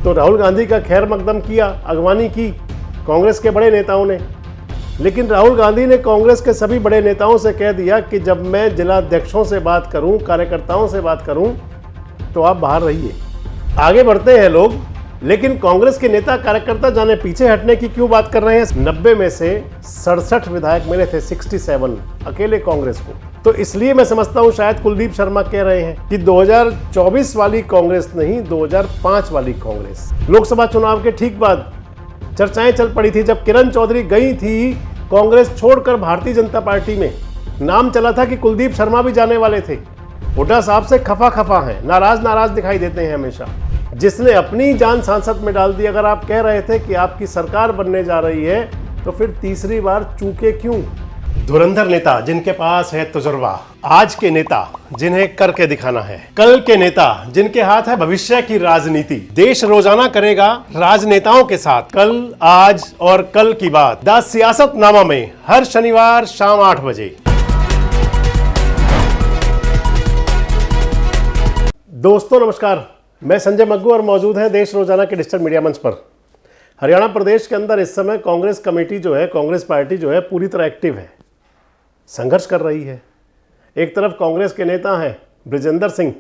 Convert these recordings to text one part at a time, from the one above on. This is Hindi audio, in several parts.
तो राहुल गांधी का खैर मकदम किया, अगवानी की कांग्रेस के बड़े नेताओं ने। लेकिन राहुल गांधी ने कांग्रेस के सभी बड़े नेताओं से कह दिया कि जब मैं जिलाध्यक्षों से बात करूं, कार्यकर्ताओं से बात करूं, तो आप बाहर रहिए। आगे बढ़ते हैं लोग, लेकिन कांग्रेस के नेता कार्यकर्ता जाने पीछे हटने की क्यों बात कर रहे हैं। 90 में से 67 विधायक मिले थे, 67 अकेले कांग्रेस को। तो इसलिए मैं समझता हूं शायद कुलदीप शर्मा कह रहे हैं कि 2024 वाली कांग्रेस नहीं, 2005 वाली कांग्रेस। लोकसभा चुनाव के ठीक बाद चर्चाएं चल पड़ी थी, जब किरण चौधरी गई थी कांग्रेस छोड़कर भारतीय जनता पार्टी में। नाम चला था कि कुलदीप शर्मा भी जाने वाले थे। हुड्डा साहब से खफा हैं, नाराज दिखाई देते हैं हमेशा। जिसने अपनी जान सांसद में डाल दी। अगर आप कह रहे थे कि आपकी सरकार बनने जा रही है, तो फिर तीसरी बार चूके क्यों। धुरंधर नेता जिनके पास है तजुर्बा, आज के नेता जिन्हें करके दिखाना है, कल के नेता जिनके हाथ है भविष्य की राजनीति। देश रोजाना करेगा राजनेताओं के साथ कल, आज और कल की बात। द सियासतनामा में हर शनिवार शाम 8 बजे। दोस्तों नमस्कार, मैं संजय मग्गू और मौजूद है देश रोजाना के डिजिटल मीडिया मंच पर। हरियाणा प्रदेश के अंदर इस समय कांग्रेस कमेटी जो है, कांग्रेस पार्टी जो है, पूरी तरह एक्टिव है, संघर्ष कर रही है। एक तरफ कांग्रेस के नेता हैं बृजेंद्र सिंह,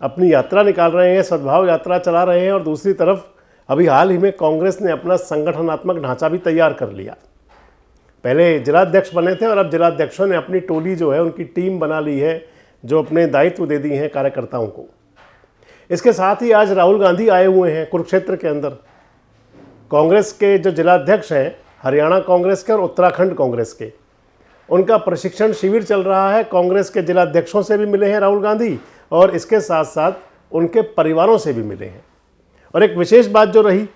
अपनी यात्रा निकाल रहे हैं, सद्भाव यात्रा चला रहे हैं, और दूसरी तरफ अभी हाल ही में कांग्रेस ने अपना संगठनात्मक ढांचा भी तैयार कर लिया। पहले जिलाध्यक्ष बने थे और अब जिलाध्यक्षों ने अपनी टोली जो है, उनकी टीम बना ली है, जो अपने दायित्व दे दिए हैं कार्यकर्ताओं को। इसके साथ ही आज राहुल गांधी आए हुए हैं कुरुक्षेत्र के अंदर। कांग्रेस के जो जिलाध्यक्ष हैं हरियाणा कांग्रेस के और उत्तराखंड कांग्रेस के, उनका प्रशिक्षण शिविर चल रहा है। कांग्रेस के जिलाध्यक्षों से भी मिले हैं राहुल गांधी, और इसके साथ साथ उनके परिवारों से भी मिले हैं। और एक विशेष बात जो रही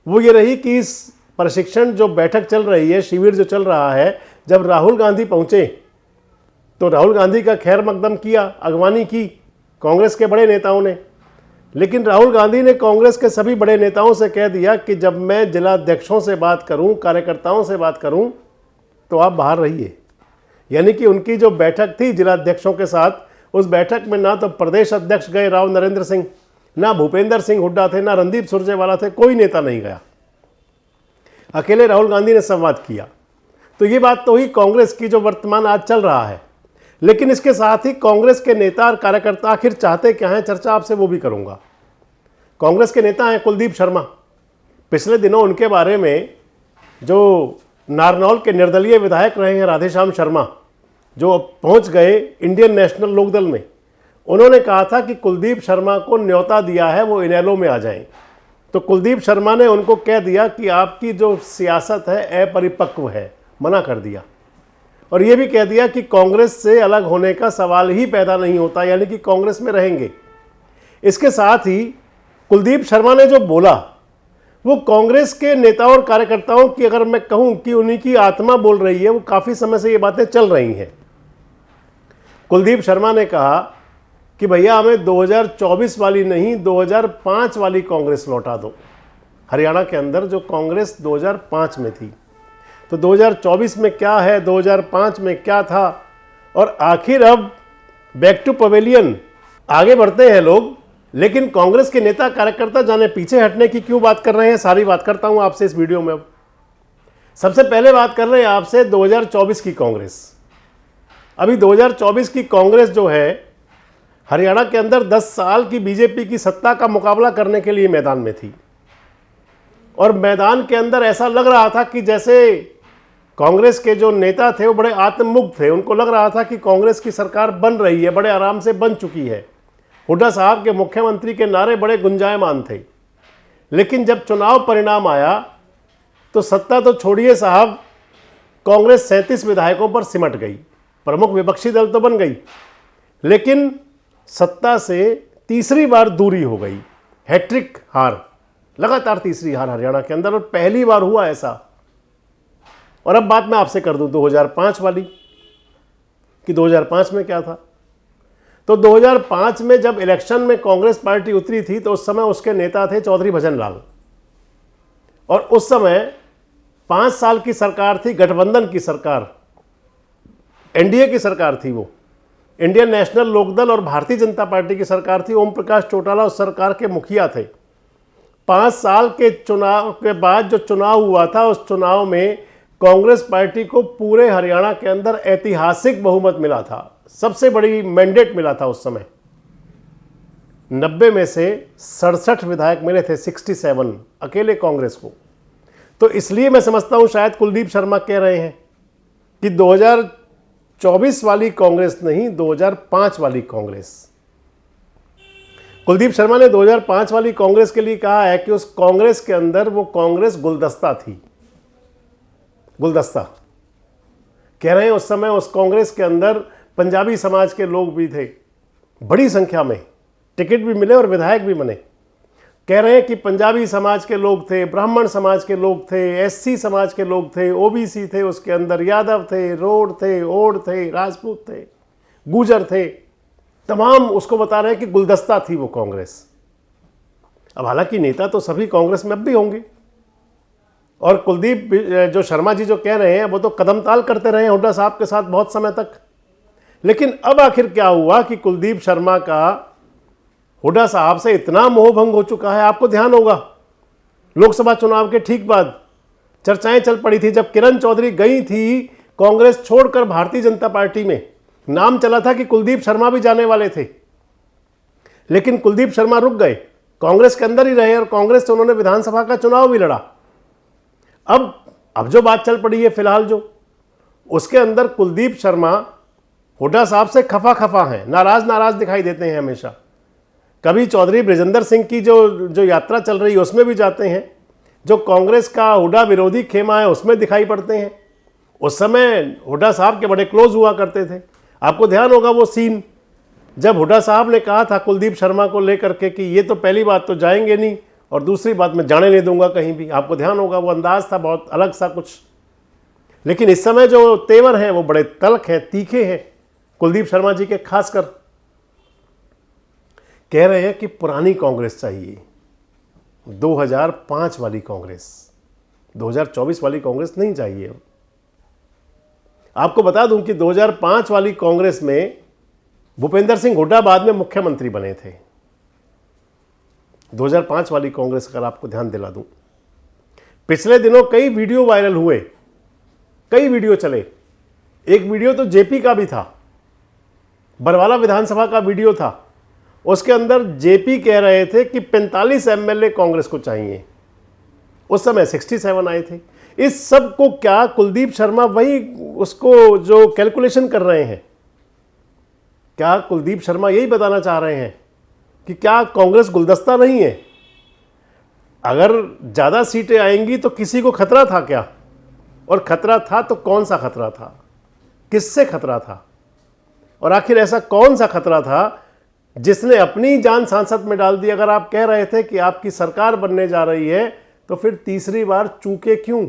वो ये रही कि इस प्रशिक्षण जो बैठक चल रही है, शिविर जो चल रहा है, जब राहुल गांधी पहुंचे तो राहुल गांधी का खैर मकदम किया, अगवानी की कांग्रेस के बड़े नेताओं ने। लेकिन राहुल गांधी ने कांग्रेस के सभी बड़े नेताओं से कह दिया कि जब मैं जिलाध्यक्षों से बात करूं, कार्यकर्ताओं से बात करूं, तो आप बाहर रहिए। यानी कि उनकी जो बैठक थी जिलाध्यक्षों के साथ, उस बैठक में ना तो प्रदेश अध्यक्ष गए राव नरेंद्र सिंह, ना भूपेंद्र सिंह हुड्डा थे, ना रणदीप सुरजेवाला थे, कोई नेता नहीं गया। अकेले राहुल गांधी ने संवाद किया। तो ये बात तो हुई कांग्रेस की जो वर्तमान आज चल रहा है। लेकिन इसके साथ ही कांग्रेस के नेता और कार्यकर्ता आखिर चाहते क्या हैं, चर्चा आपसे वो भी करूंगा। कांग्रेस के नेता हैं कुलदीप शर्मा। पिछले दिनों उनके बारे में जो नारनौल के निर्दलीय विधायक रहे हैं राधेश्याम शर्मा, जो पहुंच गए इंडियन नेशनल लोकदल में, उन्होंने कहा था कि कुलदीप शर्मा को न्योता दिया है वो इनेलो में आ जाएं। तो कुलदीप शर्मा ने उनको कह दिया कि आपकी जो सियासत है अपरिपक्व है, मना कर दिया। और ये भी कह दिया कि कांग्रेस से अलग होने का सवाल ही पैदा नहीं होता, यानी कि कांग्रेस में रहेंगे। इसके साथ ही कुलदीप शर्मा ने जो बोला वो कांग्रेस के नेताओं और कार्यकर्ताओं की, अगर मैं कहूं कि उन्हीं की आत्मा बोल रही है। वो काफी समय से ये बातें चल रही हैं। कुलदीप शर्मा ने कहा कि भैया हमें 2024 वाली नहीं, 2005 वाली कांग्रेस लौटा दो। हरियाणा के अंदर जो कांग्रेस 2005 में थी, तो 2024 में क्या है, 2005 में क्या था, और आखिर अब बैक टू पवेलियन। आगे बढ़ते हैं लोग, लेकिन कांग्रेस के नेता कार्यकर्ता जाने पीछे हटने की क्यों बात कर रहे हैं, सारी बात करता हूं आपसे इस वीडियो में। अब सबसे पहले बात कर रहे हैं आपसे 2024 की कांग्रेस। अभी 2024 की कांग्रेस जो है हरियाणा के अंदर 10 साल की बीजेपी की सत्ता का मुकाबला करने के लिए मैदान में थी। और मैदान के अंदर ऐसा लग रहा था कि जैसे कांग्रेस के जो नेता थे वो बड़े आत्ममुग्ध थे। उनको लग रहा था कि कांग्रेस की सरकार बन रही है, बड़े आराम से बन चुकी है। हुड्डा साहब के मुख्यमंत्री के नारे बड़े गुंजायमान थे। लेकिन जब चुनाव परिणाम आया तो सत्ता तो छोड़िए साहब, कांग्रेस 37 विधायकों पर सिमट गई। प्रमुख विपक्षी दल तो बन गई, लेकिन सत्ता से तीसरी बार दूरी हो गई। हैट्रिक हार, लगातार तीसरी हार हरियाणा के अंदर, और पहली बार हुआ ऐसा। और अब बात मैं आपसे कर दूं 2005 वाली, कि 2005 में क्या था। तो 2005 में जब इलेक्शन में कांग्रेस पार्टी उतरी थी, तो उस समय उसके नेता थे चौधरी भजन लाल। और उस समय 5 साल की सरकार थी, गठबंधन की सरकार, एनडीए की सरकार थी। वो इंडियन नेशनल लोकदल और भारतीय जनता पार्टी की सरकार थी। ओम प्रकाश चौटाला उस सरकार के मुखिया थे। 5 साल के चुनाव के बाद जो चुनाव हुआ था, उस चुनाव में कांग्रेस पार्टी को पूरे हरियाणा के अंदर ऐतिहासिक बहुमत मिला था, सबसे बड़ी मैंडेट मिला था उस समय। 90 में से 67 विधायक मिले थे, 67 अकेले कांग्रेस को। तो इसलिए मैं समझता हूं शायद कुलदीप शर्मा कह रहे हैं कि 2024 वाली कांग्रेस नहीं, 2005 वाली कांग्रेस। कुलदीप शर्मा ने 2005 वाली कांग्रेस के लिए कहा है कि उस कांग्रेस के अंदर वो कांग्रेस गुलदस्ता थी। गुलदस्ता कह रहे हैं उस समय उस कांग्रेस के अंदर पंजाबी समाज के लोग भी थे, बड़ी संख्या में टिकट भी मिले और विधायक भी बने। कह रहे हैं कि पंजाबी समाज के लोग थे, ब्राह्मण समाज के लोग थे, एससी समाज के लोग थे, ओबीसी थे, उसके अंदर यादव थे, रोड थे, ओड थे, राजपूत थे, गुजर थे, तमाम उसको बता रहे हैं कि गुलदस्ता थी वो कांग्रेस। अब हालांकि नेता तो सभी कांग्रेस में अब भी होंगे, और कुलदीप जो शर्मा जी जो कह रहे हैं वो तो कदमताल करते रहे हुड्डा साहब के साथ बहुत समय तक। लेकिन अब आखिर क्या हुआ कि कुलदीप शर्मा का हुड्डा साहब से इतना मोहभंग हो चुका है। आपको ध्यान होगा लोकसभा चुनाव के ठीक बाद चर्चाएं चल पड़ी थी, जब किरण चौधरी गई थी कांग्रेस छोड़कर भारतीय जनता पार्टी में, नाम चला था कि कुलदीप शर्मा भी जाने वाले थे, लेकिन कुलदीप शर्मा रुक गए, कांग्रेस के अंदर ही रहे और कांग्रेस से उन्होंने विधानसभा का चुनाव भी लड़ा। अब जो बात चल पड़ी है फिलहाल जो, उसके अंदर कुलदीप शर्मा हुड्डा साहब से खफा हैं, नाराज दिखाई देते हैं हमेशा। कभी चौधरी बृजेंद्र सिंह की जो यात्रा चल रही है उसमें भी जाते हैं, जो कांग्रेस का हुड्डा विरोधी खेमा है उसमें दिखाई पड़ते हैं। उस समय हुड्डा साहब के बड़े क्लोज हुआ करते थे। आपको ध्यान होगा वो सीन जब हुड्डा साहब ने कहा था कुलदीप शर्मा को लेकर के कि ये तो पहली बात तो जाएंगे नहीं और दूसरी बात मैं जाने नहीं दूंगा कहीं भी। आपको ध्यान होगा वो अंदाज था बहुत अलग सा कुछ। लेकिन इस समय जो तेवर हैं वो बड़े तल्ख हैं, तीखे हैं कुलदीप शर्मा जी के। खासकर कह रहे हैं कि पुरानी कांग्रेस चाहिए, 2005 वाली कांग्रेस, 2024 वाली कांग्रेस नहीं चाहिए। आपको बता दूं कि 2005 वाली कांग्रेस में भूपेंद्र सिंह हुड्डा बाद में मुख्यमंत्री बने थे। 2005 वाली कांग्रेस अगर आपको ध्यान दिला दूं, पिछले दिनों कई वीडियो वायरल हुए, कई वीडियो चले। एक वीडियो तो जेपी का भी था, बरवाला विधानसभा का वीडियो था। उसके अंदर जेपी कह रहे थे कि 45 एमएलए कांग्रेस को चाहिए। उस समय 67 आए थे। इस सब को क्या कुलदीप शर्मा वही उसको जो कैलकुलेशन कर रहे हैं, क्या कुलदीप शर्मा यही बताना चाह रहे हैं कि क्या कांग्रेस गुलदस्ता नहीं है? अगर ज़्यादा सीटें आएंगी तो किसी को खतरा था क्या? और खतरा था तो कौन सा खतरा था, किससे खतरा था? और आखिर ऐसा कौन सा खतरा था जिसने अपनी जान सांसद में डाल दी? अगर आप कह रहे थे कि आपकी सरकार बनने जा रही है तो फिर तीसरी बार चूके क्यों?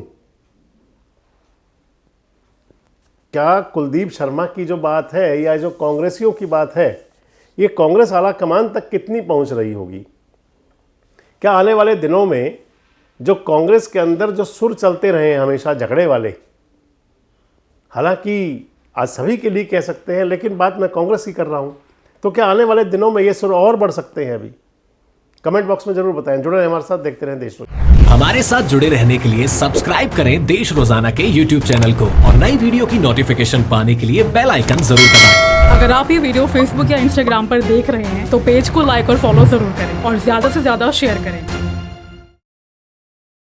क्या कुलदीप शर्मा की जो बात है या जो कांग्रेसियों की बात है, ये कांग्रेस आला कमान तक कितनी पहुंच रही होगी? क्या आने वाले दिनों में जो कांग्रेस के अंदर जो सुर चलते रहे हैं हमेशा झगड़े वाले, हालांकि आज सभी के लिए कह सकते हैं लेकिन बात मैं कांग्रेस की कर रहा हूं, तो क्या आने वाले दिनों में ये सुर और बढ़ सकते हैं? अभी कमेंट बॉक्स में जरूर बताएं। जुड़े रहें हमारे साथ, देखते रहें देश रोजाना। हमारे साथ जुड़े रहने के लिए सब्सक्राइब करें देश रोजाना के YouTube चैनल को और नई वीडियो की नोटिफिकेशन पाने के लिए बेल आइकन जरूर दबाएं। अगर आप ये वीडियो Facebook या Instagram पर देख रहे हैं तो पेज को लाइक और फॉलो जरूर करें और ज्यादा से ज्यादा शेयर करें।